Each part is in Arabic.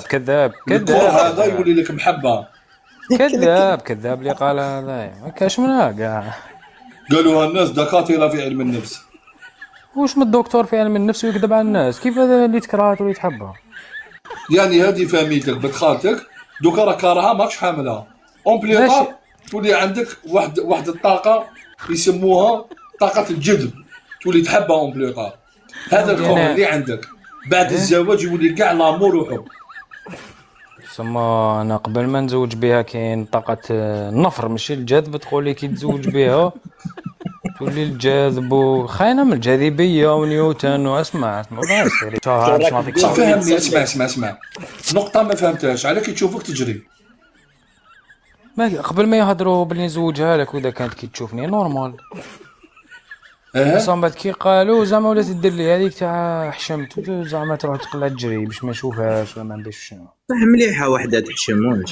كذاب الكره كذاب هذا يولي لك محبه. كذاب كذاب اللي قال هذا ما كاش منها كاع. قالوها الناس دكاتره في علم النفس. واش من الدكتور في علم النفس ويكذب على الناس؟ كيف هذا اللي تكرهت واللي تحبها؟ يعني هذه فاميلتك بنت خالتك دوكا راه كارها ماكش حاملها اون ماشي بليطا، تولي عندك واحد الطاقه يسموها طاقه الجذب، تولي تحبها اون بليطا. يا هذا ودي الكره انا اللي عندك بعد ايه الزواج يولي كاع لامور وحب. سما انا قبل ما نزوج بها كاين طاقة النفر ماشي الجذب، تقولي كي تزوج بها تولي الجاذب وخاينة من الجاذبية ونيوتن واسمع والله سيري شهر باش راك نعطيك دير بصح صافي. وليد فهمني، اسمع صدق. اسمع اسمع، نقطه ما فهمتهاش على كي تشوفك تجري. ما قبل ما يهضروا بلي نزوجها لك واذا كانت كي تشوفني نورمال، بصح من بعد كي قالوا زعما ولات دير لي هذيك تاع حشمت زعما تروح تقلع تجري باش ما نشوفهاش ولا ما نديرش شنو. صح مليحه وحده تحشم ولد.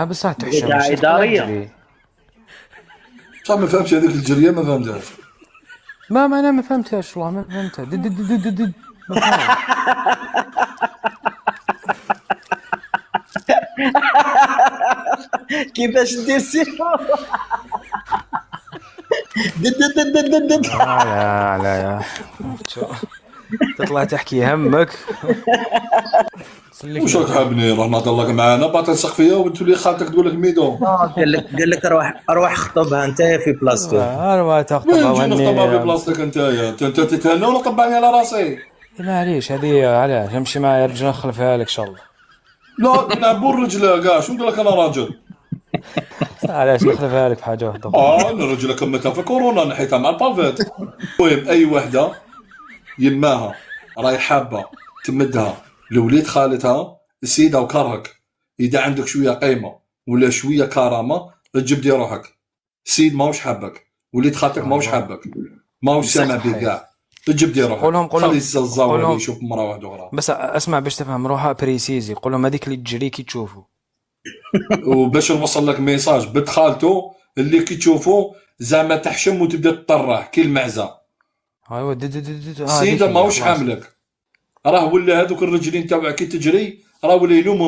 بصح هذيك تحشم ماشي تقلع عداريه. تجري. بصح ما فهمتش هذيك الجريه، ما فهمتهاش. ما انا ما فهمتهاش والله ما فهمتها دد ما فهمت. كيفاش دير سيرو. دد. لا يا شوف تطلع تحكي همك واش راك حابني نروح نهضر لك معانا باطل تلصق فيا وتولي خالتك تقول لك ميدو؟ قال لك روح خطبها انت في بلاصتو. ما تخطبها وين نجي نخطبها في وهني. بلاصتك انتيا؟ انت تتهنى ولا طبعني على راسي؟ معليش هذه علاش نمشي معايا رجل نخلفها لك ان شاء الله. لا نلعبوا الرجله كاع، شو ندير لك انا راجل؟ علاش نخلفها لك بحاجه واحده. انا الرجله كملتها في كورونا نحيتها مع البافيت. المهم اي وحده يماها راهي حابه تمدها لوليد خالتها السيده وكرهك، اذا عندك شويه قيمه ولا شويه كرامه تجيب دي روحك. السيد ماهوش حابك، وليد خالتك ماهوش حابك، ماهوش سامع بك كاع، تجيب دي روحك. قولهم خلي الزاويه يشوف مره واحده اخرى. بس اسمع باش تفهم روحها بريسيزي، قول لهم هذيك اللي تجري كي تشوفوا. وباش نوصل لك ميساج بنت خالته اللي كي تشوفوا زعما تحشم وتبدا تطرح كي المعزه. ايوا السيده ماهوش حاملك، راه ولا هذوك الرجلين تاعك كي تجري راه ولا يلومهم